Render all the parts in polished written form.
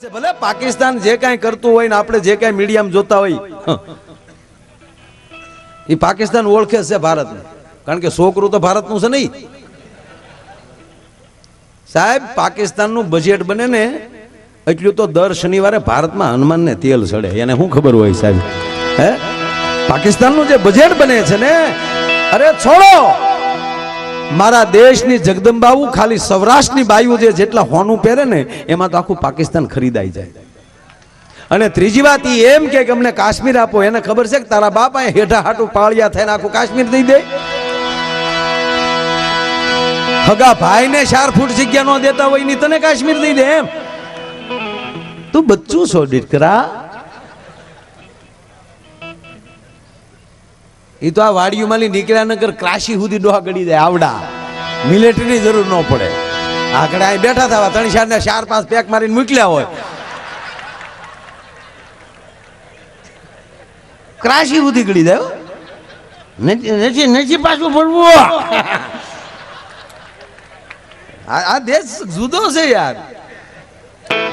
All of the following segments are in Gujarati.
ભલે પાકિસ્તાન જે કાંઈ કરતું હોય ને આપણે જે કાંઈ મીડિયામાં જોતા હોય એ પાકિસ્તાન ઓળખે છે ભારતને, કારણ કે છોકરું તો ભારતનું છે નહીં સાહેબ. પાકિસ્તાનનું બજેટ બને ને એટલું તો દર શનિવારે ભારતમાં હનુમાનને તેલ ચડે, એને શું ખબર હોય સાહેબ? હે, પાકિસ્તાનનું જે બજેટ બને છે ને, અરે છોડો, મારા દેશની જગદંબાવું ખાલી સૌરાષ્ટ્રની બાયુ જે જેટલા હોનું પહેરે ને એમાં તો આખું પાકિસ્તાન ખરીદાઈ જાય. અને ત્રીજી વાત એમ કે અમને કાશ્મીર આપો, એને ખબર છે કે તારા બાપા હેઠા હાટું પાળિયા થઈને આખું કાશ્મીર દઈ દે. હગા ભાઈને 4 ફૂટ જગ્યા ન દેતા હોય ની તને કાશ્મીર દઈ દે એમ? તું બચ્ચું છો દીકરા. એ તો આ વાડીયું માલી નીકળ્યા નગર ક્રાશી સુધી ડોહા ગડી જાય આવડા, મિલિટરીની જરૂર ન પડે. આગળ અહીં બેઠા થવા 3-4 ને 4-5 પેક મારીને મૂક્યા હોય, ક્રાશી સુધી ગડી જાય. નથી પાછું પડવું. આ દેશ જુદો છે યાર.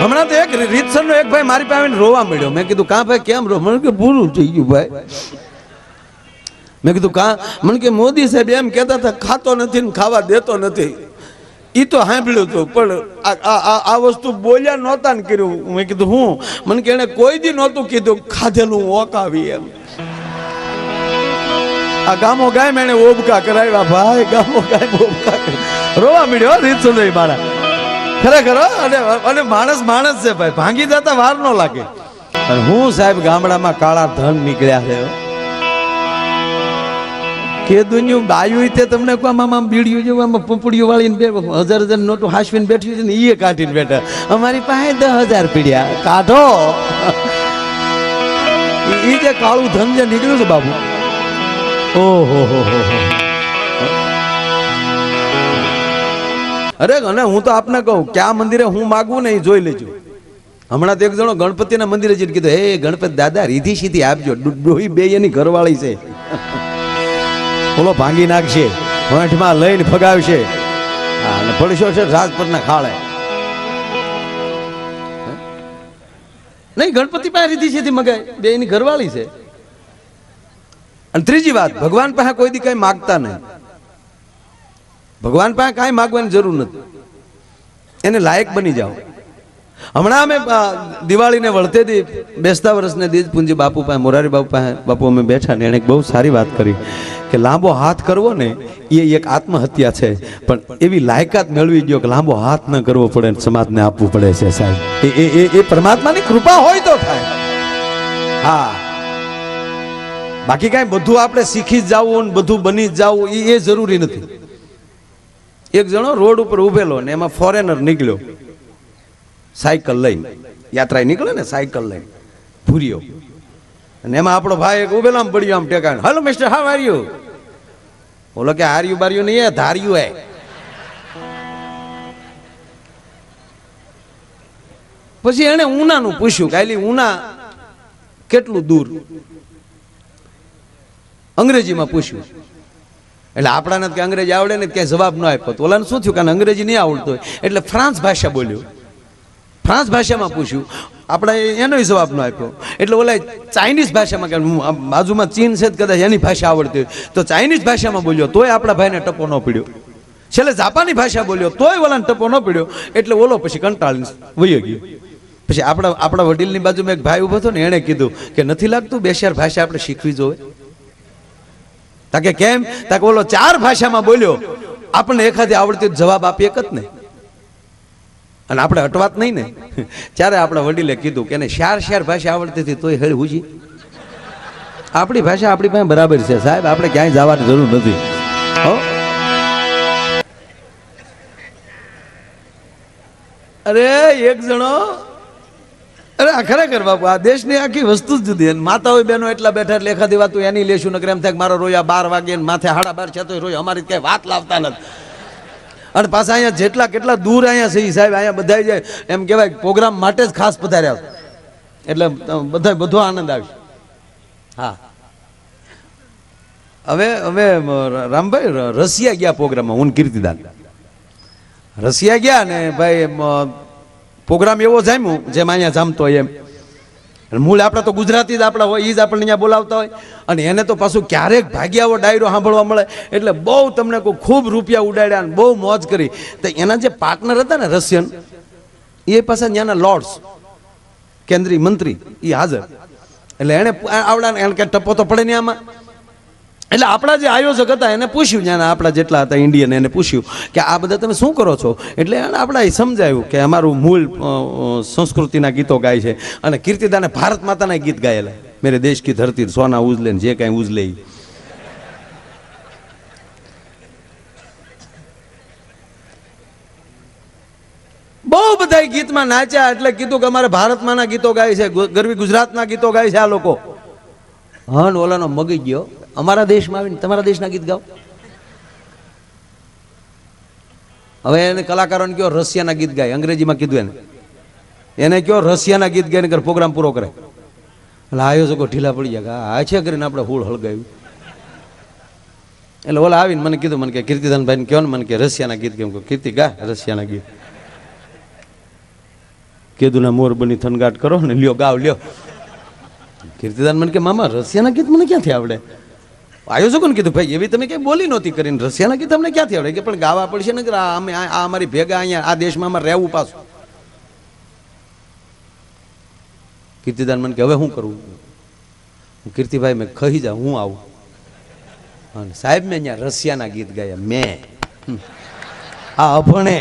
હમણાં તો એક રીતસર નો એક ભાઈ મારી પાસે રોવા મળ્યો. મેં કીધું કાં ભાઈ કેમ રો? મને કે પૂરું થઈ ગયું ભાઈ. મેં કીધું કાં? મને કે મોદી સાહેબ એમ કહેતા હતા ખાતો નથી ને ખાવા દેતો નથી. એ તો સાંભળ્યું હતું, પણ આ વસ્તુ બોલ્યા નહોતા ને કર્યું. મેં કીધું હું? મને કે એને કોઈ દી નહોતું કીધું ખાધેલું ઓકાવી એમ. આ ગામો ગાય મેં ઓબકા કરાવ્યા ભાઈ, ગામો ગાય ઓબકા રોવા મળ્યો રીત સુંદર મારા ખરેખર. અને માણસ છે ભાઈ, ભાંગી જતા વાર ન લાગે. અને હું સાહેબ ગામડામાં કાળા ધન નીકળ્યા છે કે દુનિયું બાયું તે તમને કહો આમ બીડીયું જેવું આમાં પંપડીઓ વાળીને 1000 નોટો હાસવીને બેઠી છે ને એ કાઢીને બેઠા. અમારી પાસે 10,000 પીડ્યા કાઢો. એ જે કાળું ધન જે નીકળ્યું છે બાબુ, ઓહો હો. અરે અને હું તો આપને કહું કે આ મંદિરે હું માગવું ને એ જોઈ લેજો. હમણાં તો એક જણો ગણપતિના મંદિરે જઈને કીધું, હે ગણપતિ દાદા રીધી સીધી આપજો, ડોહી બે એની ઘરવાળી છે, ઓલો ભાંગી નાખશે, હોઠમાં લઈને ફગાવશે અને પડશો છે રાજપરના ખાળે. નહીં, ગણપતિ પાસે રીધી સીધી મગાય, બે એની ઘરવાળી છે. અને ત્રીજી વાત, ભગવાન પાસે કોઈ દી કઈ માગતા નહીં. ભગવાન પાસે કાંઈ માગવાની જરૂર નથી, એને લાયક બની જાઓ. હમણાં અમે દિવાળીને વળતેથી બેસતા વર્ષને દીજ પૂંજી બાપુ પાસે, મોરારી બાપુ અમે બેઠા ને એને બહુ સારી વાત કરી કે લાંબો હાથ કરવો ને એ એક આત્મહત્યા છે, પણ એવી લાયકાત મેળવી ગયો કે લાંબો હાથ ન કરવો પડે, સમાજને આપવું પડે છે સાહેબ. એ પરમાત્માની કૃપા હોય તો થાય. હા, બાકી કાંઈ બધું આપણે શીખી જ જવું ને બધું બની જ જવું એ જરૂરી નથી. એક જણો રોડ ઉપર ઉભેલો ને એમાં ફોરેનર નીકળ્યો સાયકલ લઈને, યાત્રા નીકળે ને સાયકલ લઈને, ભૂર્યો. અને એમાં આપણો ભાઈ એક ઉભેલો આમ પડ્યો આમ ટેકાણ, hello mister how are you? બોલો કે હાર્યું બાર્યું નહીં, ધાર્યું હે. પછી એને ઉનાનું પૂછ્યું કે આલી ઉના કેટલું દૂર? અંગ્રેજીમાં પૂછ્યું. એટલે આપણાને કે અંગ્રેજી આવડે ને ક્યાંય જવાબ ન આપ્યો. તો ઓલાને શું થયું, કારણ અંગ્રેજી નહીં આવડતું હોય એટલે ફ્રાન્સ ભાષા બોલ્યો. ફ્રાન્સ ભાષામાં પૂછ્યું, આપણે એનો જવાબ ન આપ્યો. એટલે ઓલા ચાઇનીઝ ભાષામાં, કે બાજુમાં ચીન છે કદાચ એની ભાષા આવડતી હોય તો ચાઇનીઝ ભાષામાં બોલ્યો, તોય આપણા ભાઈને ટપો ન પડ્યો. છેલ્લે જાપાની ભાષા બોલ્યો તોય ઓલાને ટપો ન પડ્યો. એટલે ઓલો પછી કંટાળીને વયો ગયો. પછી આપણા વડીલની બાજુમાં એક ભાઈ ઉભો હતો ને, એણે કીધું કે નથી લાગતું 2-4 ભાષા આપણે શીખવી જોઈએ? તાકે કેમ? તાકે ઓલો 4 ભાષામાં બોલ્યો, આપણને એખાદી આવડતી જવાબ આપી એક જ ને, અને આપણે હટવાત નહીં ને. ત્યારે આપણા વડીલે કીધું કે એને 4 ભાષા આવડતી હતી તોય હેળ હુજી. આપણી ભાષા આપણી પાસે બરાબર છે સાહેબ, આપણે ક્યાંય જવાની જરૂર નથી. અરે એક જણો, અરે ખરેખર બાપુ આ દેશની આખી વસ્તુ જ જુદી. માતા હોય બહેનો એટલા બેઠા એટલે એખાદી વાત એની લેશું, નકર એમ થાય મારો રોયા 12 વાગે માથે 12:30 છે તો રોય, અમારી કઈ વાત લાવતા નથી. અને પાછા અહીંયા કેટલા દૂર અહીંયા છે સાહેબ, અહીંયા બધા જાય એમ કહેવાય પ્રોગ્રામ માટે જ ખાસ પધાર્યા, એટલે બધો આનંદ આવશે. હા, હવે રામભાઈ રશિયા ગયા પ્રોગ્રામમાં, હું કીર્તિદાન રશિયા ગયા ને ભાઈ પ્રોગ્રામ એવો જામ્યો જેમ અહીંયા જામતો હોય એમ મૂળ આપણા તો ગુજરાતી જ આપણા હોય, એ જ આપણને અહીંયા બોલાવતા હોય, અને એને તો પાછું ક્યારેક ભાગ્યાવો ડાયરો સાંભળવા મળે એટલે બહુ તમને કોઈ ખૂબ રૂપિયા ઉડાડ્યા અને બહુ મોજ કરી. તો એના જે પાર્ટનર હતા ને રશિયન, એ પાછા ત્યાંના લોર્ડ્સ કેન્દ્રીય મંત્રી એ હાજર, એટલે એને આવડા એને કંઈ ટપ્પો તો પડે નહીં આમાં. એટલે આપણા જે આયોજક હતા એને પૂછ્યું, જ્યાં આપણા જેટલા હતા ઇન્ડિયન, એને પૂછ્યું કે આ બધા તમે શું કરો છો? એટલે એને આપણા સમજાયું કે અમારું મૂળ સંસ્કૃતિના ગીતો ગાય છે, અને કીર્તિદાને ભારત માતાના ગીત ગાયેલા, મેરે દેશ કી ધરતી સોના ઉજલે ને જે કાંઈ ઉજલે. બહુ બધા ગીતમાં નાચ્યા, એટલે કીધું કે અમારે ભારતમાંના ગીતો ગાય છે, ગરવી ગુજરાતના ગીતો ગાય છે આ લોકો. હન ઓલાનો મગી ગયો, અમારા દેશમાં આવીને તમારા દેશના ગીત ગાઓ. હવે એને કલાકારોને કયો રશિયાના ગીત ગાય, અંગ્રેજીમાં કીધું એને કયો રશિયાના ગીત ગાઈને પ્રોગ્રામ પૂરો કરે. એટલે આયોજકો ઢીલા પડી ગયા, આ છે કરીને આપણે હુળ હળગાવ્યું. એટલે ઓલા આવીને મને કીધું, મને કે કીર્તિદાનભાઈને કહો ને, મને કે રશિયાના ગીત કેમ? કીર્તિ ગા રશિયાના ગીત. કીધું ના મોર બની થનગાટ કરો ને, લ્યો ગાવ લ્યો. કીર્તિદાન મને કે મામા રશિયાના ગીત મને ક્યાંથી આવડે? આયોજકોને કીધું ભાઈ એવી તમે કઈ બોલી નહોતી કરીને, રશિયાના ગીત અમને ક્યાંથી આવડે? કે પણ ગાવા પડશે ને, કે અમે આ અમારી ભેગા અહીંયા આ દેશમાં અમારે રહેવું પાછું. કીર્તિદાન મને કે હવે શું કરવું? કીર્તિભાઈ મેં કહી જા, હું આવું. અને સાહેબ મેં અહીંયા રશિયાના ગીત ગાયા, મેં આ અભણે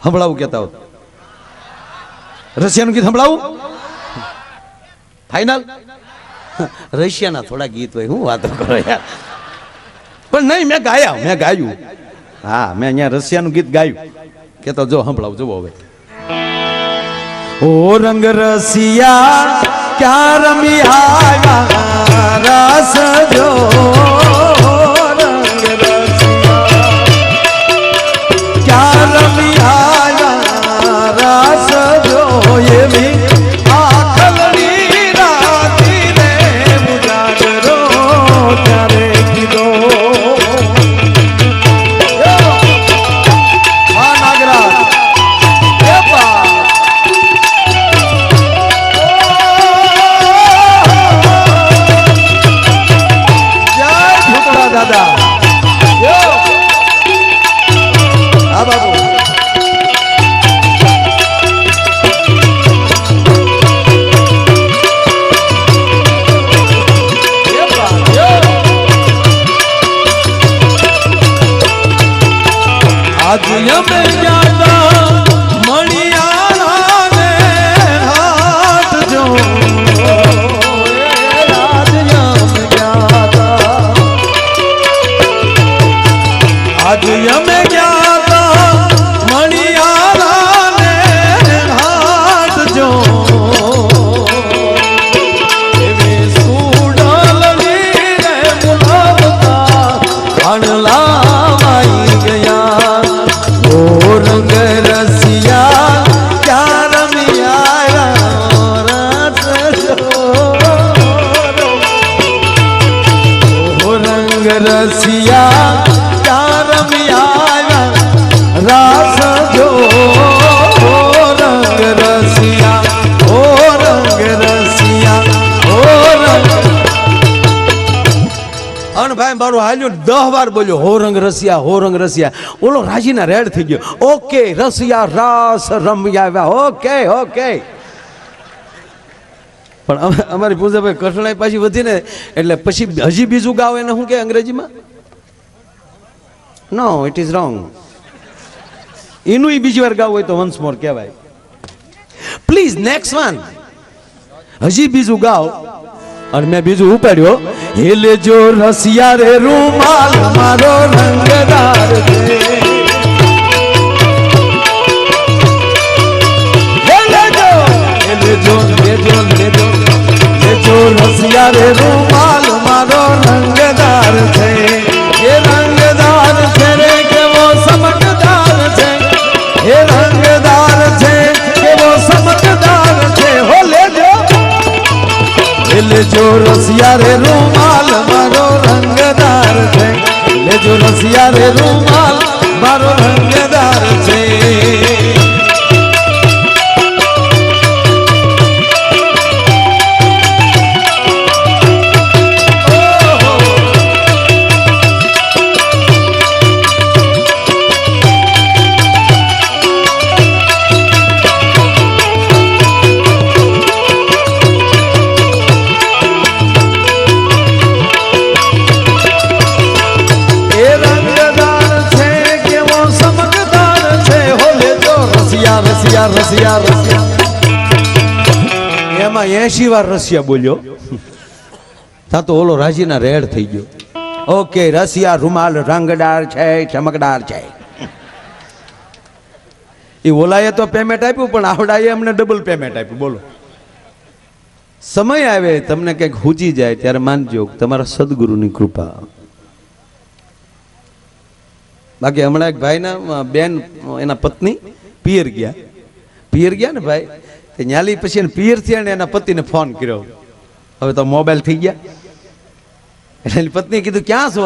સંભળાવું કેતા હોત, રશિયાનું ગીત સંભળાવું ફાઈનલ. રશિયાના થોડા ગીત હોય, હું વાતો કરો યાર. પણ નહીં, મેં ગાયા, મેં ગાયું. હા, મેં અહીંયા રશિયાનું ગીત ગાયું. કેતો જો સંભળાવું, જુઓ હવે. ઓ રંગ રસિયા ક્યાં રમી આવ્યા રસ જો, રંગ રસિયા ક્યાં રમી આવ્યા રસ જો, એવી રસિયા ક્યાં રમી આવ્યા રાસ જો, રંગ રસિયા, ઓ રંગ રસિયા, ઓ રંગ. અન ભાઈ મારું હાલ્યું 10 વાર બોલ્યો, હો રંગ રસિયા, હો રંગ રસિયા. ઓલો રાજીના રેડ થઈ ગયો. ઓકે રસિયા રાસ રમી આવ્યા, ઓકે ઓકે. પણ અમારી પૂજાભાઈ કઠણાઈ પાછી વધી ને, એટલે પછી હજી બીજું ગાવ, એને શું કે અંગ્રેજીમાં? નો ઇટ ઇઝ રોંગ. એનું બીજી વાર ગાવું હોય તો વન્સ મોર કહેવાય. Please next one. હજી બીજું ગાવ. અને મેં બીજું ઉપાડ્યો, હે લેજો રસિયા રે રૂમાલ મારો રંગદાર છે, લેજો લેજો લેજો લેજો રસિયા રે રૂમાલ મારો રંગદાર છે, એ રંગદાર છે રે કેવો સમજદાર છે, એ રંગદાર છે કેવો સમજદાર છે. હો લેજો લેજો રસિયા રે રૂમાલ મારો રંગદાર છે, લેજો રસિયા રે રૂમાલ મારો રંગદાર છે. રસિયા રસિયા રસિયા રસિયા એમાં 80 વાર રસિયા બોલ્યો તા તો ઓલો રાજીના રેડ થઈ ગયો. ઓકે રસિયા રૂમાલ રંગદાર છે ચમકદાર છે. એ ઓલાએ તો પેમેન્ટ આપ્યું પણ આવડાએ અમને ડબલ પેમેન્ટ આપ્યું. બોલો સમય આવે તમને કંઈક હુજી જાય ત્યારે માનજો તમારા સદગુરુની કૃપા. બાકી હમણાં એક ભાઈના બેન એના પત્ની પિયર ગયા ને ભાઈ ન્યાલી પછી પિયર થયા ને એના પતિને ફોન કર્યો. હવે તો મોબાઈલ થઈ ગયા એટલે એની પત્નીએ કીધું ક્યાં છો?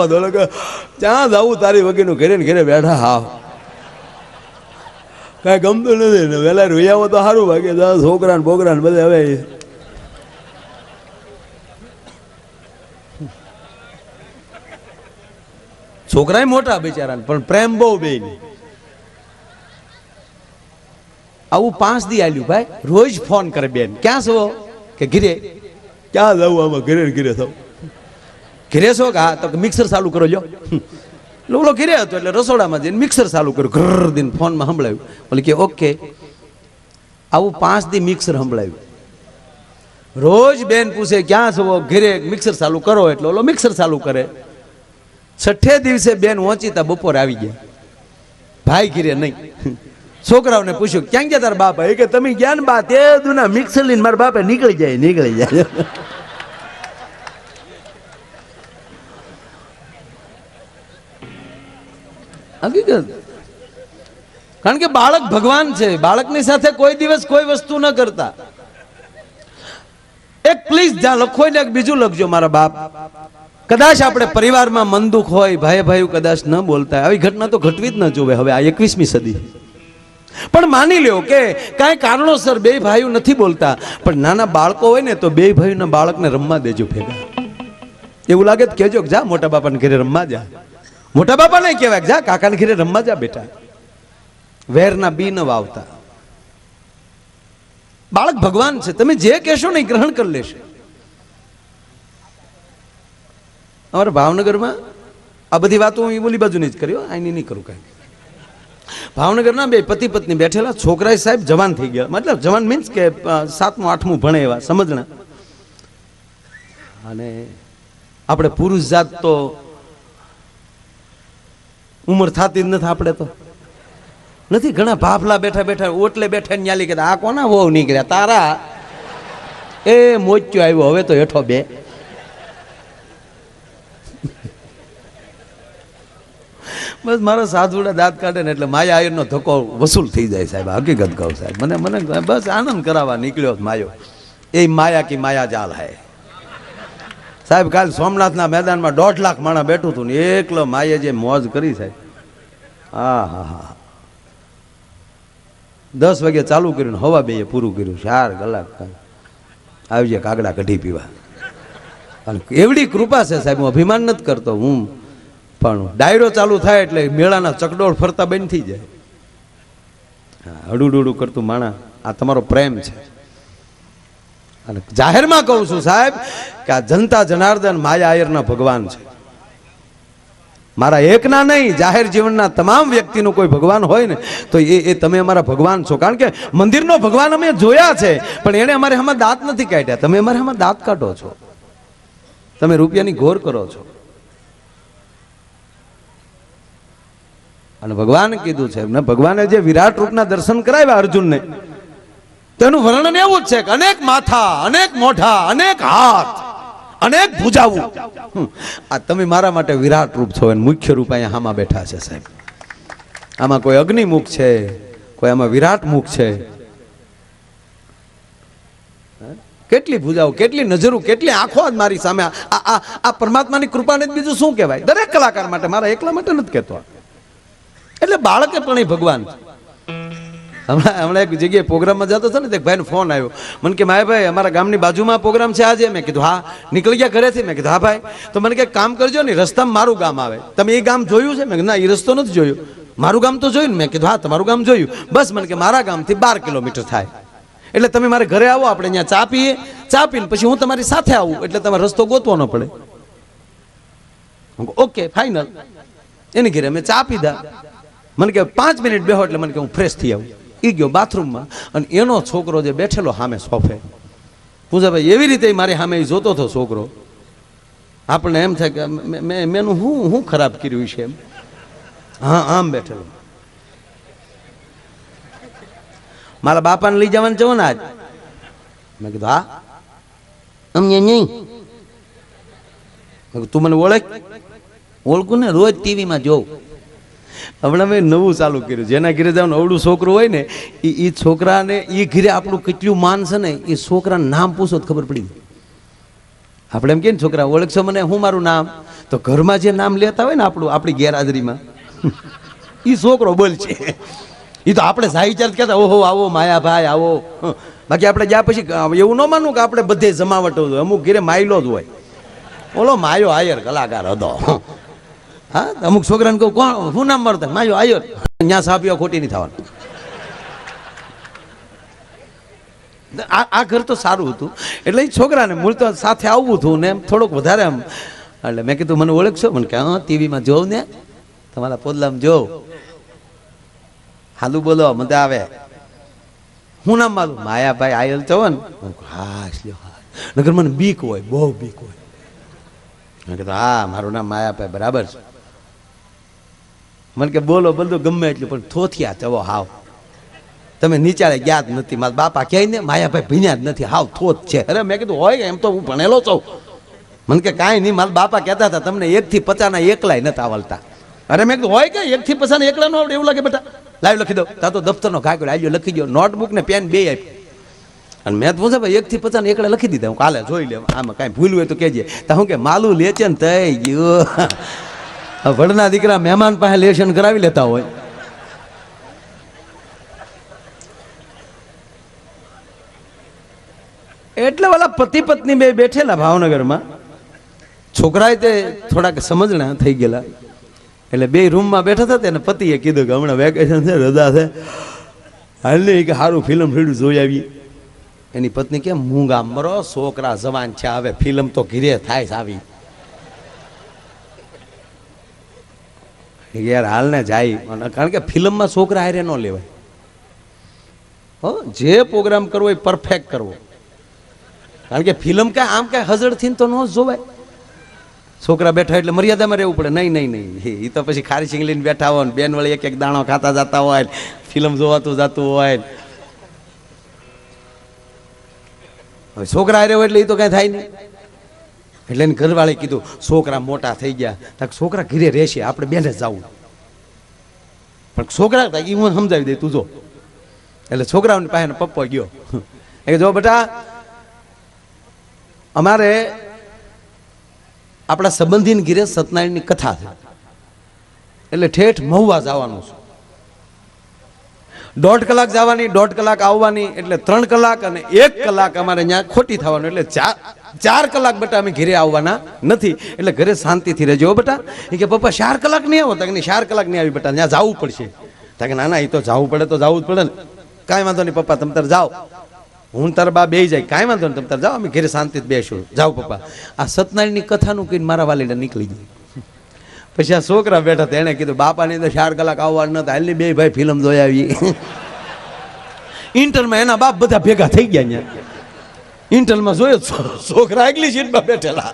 ક્યાં જવું તારી વગેરેનું ઘરે ને ઘરે બેઠા હાવ કાંઈ ગમતું નથી ને વહેલા રોઈ આવો તો સારું. ભાગે છોકરા ને બોકરા ને બધા હવે છોકરા મોટા બિચારા પણ પ્રેમ બહુ બે. આવું 5 દી આલ્યું ભાઈ. રોજ ફોન કરે બેન ક્યાં છો કે ઘીરે. ક્યાં જવું આમાં ઘરે ઘીરે થવું ઘીરે છો કે હા તો મિક્સર ચાલુ કરો લ્યો. ઓલો ઘીરે હતો એટલે રસોડામાં જઈને મિક્સર ચાલુ કર્યું. ઘર દીને ફોનમાં સંભળાયું. બોલે કે ઓકે. આવું 5 દી મિક્સર સંભળાયું. રોજ બેન પૂછે ક્યાં છો ઘીરે મિક્સર ચાલુ કરો એટલે ઓલો મિક્સર ચાલુ કરે. 6 દિવસે બેન ઓચીતા બપોરે આવી ગયા. ભાઈ ઘીરે નહીં. છોકરાઓને પૂછ્યું ક્યાં ગયા તારા બાપા? એ કે તમે ગયા ને બા તે દુના મિક્સર લઈને મારા બાપા નીકળી જાય. હકીકત. કારણ કે બાળક ભગવાન છે. બાળકની સાથે કોઈ દિવસ કોઈ વસ્તુ ન કરતા. એક પ્લીઝ જ્યાં લખો ને એક બીજું લખજો મારા બાપ. કદાચ આપણે પરિવારમાં મન દુઃખ હોય ભાઈ ભાઈ કદાચ ન બોલતા આવી ઘટના તો ઘટવી જ ન જોવે. હવે આ 21મી સદી. પણ માની લ્યો કે કાંઈ કારણોસર બે ભાઈઓ નથી બોલતા પણ નાના બાળકો હોય ને તો બે ભાઈઓના બાળકને રમવા દેજો ભેગા. એવું લાગે તો કહેજો જા મોટા બાપાને ઘરે રમવા જા. મોટા બાપા નહીં કહેવાય જા કાકાને ઘરે રમવા જા બેટા. વેરના બી ન વાવતા. બાળક ભગવાન છે. તમે જે કહેશો ને એ ગ્રહણ કરી લેશે. અમારા ભાવનગરમાં આ બધી વાતો હું બોલી બાજુ નહીં જ કર્યો. આની નહીં કરું કાંઈ. ભાવનગરના બે પતિ પત્ની બેઠેલા. છોકરા સાહેબ જવાન થઈ ગયા. મતલબ જવાન મીન્સ કે 7મું 8મું ભણે એવા સમજણા. અને આપણે પુરુષ જાત તો ઉંમર થતી જ નથી. આપણે તો નથી. ઘણા ભાફલા બેઠા બેઠા ઓટલે બેઠા ન્યાલી કે આ કોના વહુ નીકળ્યા તારા? એ મોચ્યો આવ્યો હવે તો હેઠો બે. બસ મારો સાધુડા દાંત કાઢે ને એટલે માયા આયરનો ધક્કો વસૂલ થઈ જાય સાહેબ. હકીકત કહું સાહેબ. મને બસ આનંદ કરાવવા નીકળ્યો માયો. એ માયા કી માયા જાલ હૈ સાહેબ. કાલ સોમનાથના મેદાનમાં 1.5 લાખ માણસ બેઠું હતું ને એકલો માયે જે મોજ કરી સાહેબ. હા હા હા 10 વાગે ચાલુ કર્યું હવા 2 પૂરું કર્યું. 4 કલાક આવી જાય કાગડા કઢી પીવા. એવડી કૃપા છે સાહેબ. હું અભિમાન નથી કરતો. હું પણ ડાયરો ચાલુ થાય એટલે મેળાના ચકડોળ ફરતા બંધ થઈ જાય. હડુડુડું કરતું માણા. આ તમારો પ્રેમ છે. અને જાહેરમાં કહું છું સાહેબ કે આ જનતા જનાર્દન માયા આયરના ભગવાન છે. મારા એકના નહીં જાહેર જીવનના તમામ વ્યક્તિનો કોઈ ભગવાન હોય ને તો એ તમે અમારા ભગવાન છો. કારણ કે મંદિરનો ભગવાન અમે જોયા છે પણ એને અમારે આમાં દાંત નથી કાઢ્યા. તમે અમારે આમાં દાંત કાઢો છો. તમે રૂપિયાની ઘોર કરો છો. અને ભગવાન કીધું છે ને ભગવાને જે વિરાટ રૂપના દર્શન કરાવ્યા અર્જુનને તેનું વર્ણન એવું જ છે કે અનેક માથા અનેક મોઢા અનેક હાથ અનેક ભુજાઓ. આ તમે મારા માટે વિરાટ રૂપ છો. અને મુખ્ય રૂપ અહીંયા આમાં બેઠા છે સાહેબ. આમાં કોઈ અગ્નિમુખ છે, કોઈ આમાં વિરાટ મુખ છે. કેટલી ભુજાઓ, કેટલી નજરો, કેટલી આંખો જ મારી સામે. આ પરમાત્માની કૃપાને જ બીજું શું કહેવાય? દરેક કલાકાર માટે, મારા એકલા માટે નથી કહેતો. એટલે બાળકે પણ એ ભગવાન. હમણાં એક જગ્યાએ પ્રોગ્રામમાં જતો હતો ને એક ભાઈનો ફોન આવ્યો. મને કે ભાઈ અમારા ગામની બાજુમાં પ્રોગ્રામ છે આજે. મેં કીધું હા. નીકળી ગયા ઘરેથી? મેં કીધું હા ભાઈ. તો મને કે કામ કરજો ને રસ્તામાં મારું ગામ આવે. તમે એ ગામ જોયું છે? મેં ના એ રસ્તો નથી જોયું. મારું ગામ તો જોયું ને? મેં કીધું હા તમારું ગામ જોયું. બસ મને કે મારા ગામથી 12 કિલોમીટર થાય. એટલે તમે મારે ઘરે આવો, આપણે અહીંયા ચા પીએ. ચા પીને પછી હું તમારી સાથે આવું એટલે તમારે રસ્તો ગોતવો ન પડે. Okay final. એની ઘરે અમે ચા પીધા. મને કે 5 મિનિટ બેહો એટલે મને કે હું ફ્રેશ થઈ આવું. એ ગયો બાથરૂમમાં અને એનો છોકરો જે બેઠેલો સામે સોફે, પૂજાભાઈ એવી રીતે મારી સામે એ જોતો હતો છોકરો. આપણને એમ થાય કે મેનું હું ખરાબ કર્યું છે એમ. હા, આમ બેઠેલો. મારા બાપાને લઈ જવાનું છો ને આજ? મેં કીધું હા. અમને નહીં. તું મને ઓળખું ને, રોજ ટીવીમાં જોઉં. હમણાં મેં નવું ચાલુ કર્યું, જેના ઘરે જાવ અવડું છોકરું હોય ને એ છોકરાને એ ઘરે આપણું કેટલું માન છે ને, એ છોકરાનું નામ પૂછો તો ખબર પડી. આપણે એમ કે ને છોકરા ઓળખશો મને, હું મારું નામ, તો ઘરમાં જે નામ લેતા હોય ને આપણું, આપણી ગેરહાજરીમાં એ છોકરો બોલ છે. એ તો આપણે સાહિચાર કહેતા, ઓહો આવો માયાભાઈ આવો. બાકી આપણે જ્યાં પછી એવું ન માનવું કે આપણે બધે જમાવટ હોય. અમુક ઘરે માયલો જ હોય, ઓલો માયો આયર કલાકાર હતો. હા, અમુક છોકરાને કહું કોણ શું નામ મળતા, માયો આયર. ત્યાં સાપીઓ ખોટી નહીં થવાનું. આ ઘર તો સારું હતું એટલે એ છોકરાને મૂળ તો સાથે આવવું હતું ને એમ થોડોક વધારે આમ. એટલે મેં કીધું મને ઓળખશો? મને કે હા ટીવીમાં જોઉં ને, તમારા પોદલામાં જોઉં. હાલું બોલો મજા આવે. હું નામ માલું? માયાભાઈ આયલ છો ને? હા. નગર મને બીક હોય, બહુ બીક હોય. મેં કીધું હા મારું નામ માયાભાઈ, બરાબર છે. મને કે બોલો બધું ગમે એટલું, પણ થોથિયા ચવો હાવ. તમે નીચાળે ગયા જ નથી. મારા બાપા કહે ને માયાભાઈ ભીન્યા જ નથી, હાવ થોત છે. અરે મેં કીધું હોય એમ તો હું ભણેલો છું. મને કે કાંઈ નહીં, મારા બાપા કહેતા હતા તમને 1 થી 50 એકલાય નથી આવડતા. અરે મેં કીધું હોય કે 1 થી 50 એકલા ન આવડે એવું લાગે બેટા? લાવી લખી દો. તા તો દફતરનો ઘા કર્યો, આવ્યો લખી દો. નોટબુક ને પેન બે આપી. અને મેં તો પૂછે ભાઈ 1 થી 50 એકલા લખી દીધા. હું કાલે જોઈ લે, આમાં કાંઈ ભૂલ હોય તો કહેજે. તો હું કે માલું લે છે ને થઈ ગયું. વડના દીકરા મહેમાન પાસે લેશન કરાવી લેતા હોય. એટલે વાલા પતિ પત્ની બે બેઠેલા ભાવનગરમાં. છોકરાએ તે થોડાક સમજણા થઈ ગયેલા એટલે બે રૂમમાં બેઠા હતા. તેને પતિએ કીધું કે હમણાં વેકેશન છે, રજા છે, હાલ નહીં કે સારું ફિલ્મ જોઈ આવી. એની પત્ની કે મૂંગા મરો, છોકરા જવાન છે, હવે ફિલ્મ તો ઘીરે થાય છે આવી. યાર હાલ ને જાય, કારણ કે ફિલ્મમાં છોકરા હારે ન લેવાય. જે પ્રોગ્રામ કરવો એ પરફેક્ટ કરવો. કારણ કે ફિલ્મ કાંઈ આમ કાંઈ હજળથી તો ન જોવાય. છોકરા બેઠા એટલે મર્યાદામાં રહેવું પડે. નહીં એ તો પછી ખારી સિંગ લઈને બેઠા હોય ને બેન વળી એક દાણો ખાતા જતા હોય, ફિલ્મ જોવાતું જતું હોય. હવે છોકરા હારે હોય એટલે એ તો કાંઈ થાય નહીં. એટલે એને ઘરવાળે કીધું છોકરા મોટા થઈ ગયા, તક છોકરા ઘરે રહેશે, આપણે બેને જવું. પણ છોકરા એ હું સમજાવી દઈ, તું જો. એટલે છોકરાઓની પાસે પપ્પો ગયો. એ જો બેટા અમારે આપણા સંબંધીને ઘીરે સત્યનારાયણની કથા છે, એટલે ઠેઠ મહુવા જવાનું છે. 1.5 કલાક જવાની, 1.5 કલાક આવવાની, એટલે 3 કલાક અને 1 કલાક અમારે ત્યાં ખોટી થવાનું. એટલે 4 કલાક બેટા અમે ઘરે આવવાના નથી. એટલે ઘરે શાંતિથી રહેજો બેટા. એ કે પપ્પા 4 કલાક નહીં આવો? તક 4 કલાક નહીં આવી બેટા, ત્યાં જવું પડશે. કે ના એ તો જવું પડે તો જવું જ પડે ને. કાંઈ વાંધો નહીં પપ્પા, તમે તાર જાઓ, હું તારા બા બે જાય, કાંઈ વાંધો નહીં, તમે તાર જાઓ, અમે ઘરે શાંતિથી બેસું. જાઓ પપ્પા. આ સત્યનારાયણની કથાનું કહીને મારા વાલીડા નીકળી ગઈ. પછી આ છોકરા બેઠા હતા, એને કીધું બાપાની તો 4 કલાક આવવાનું નતા, હાલની બે ભાઈ ફિલ્મ જોઈ આવી. ઇન્ટરમાં એના બાપ બધા ભેગા થઈ ગયા. અહીંયા ઇન્ટરમાં જોયો છોકરા આગલી સીટમાં બેઠેલા.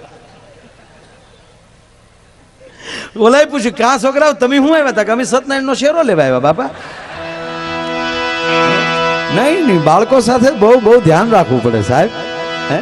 ઓલાય પૂછ્યું કે આ છોકરાઓ તમે શું આવ્યા હતા? કે અમે સત્યનારાયણનો શેરો લેવા આવ્યા બાપા. નહીં બાળકો સાથે બહુ ધ્યાન રાખવું પડે સાહેબ. હે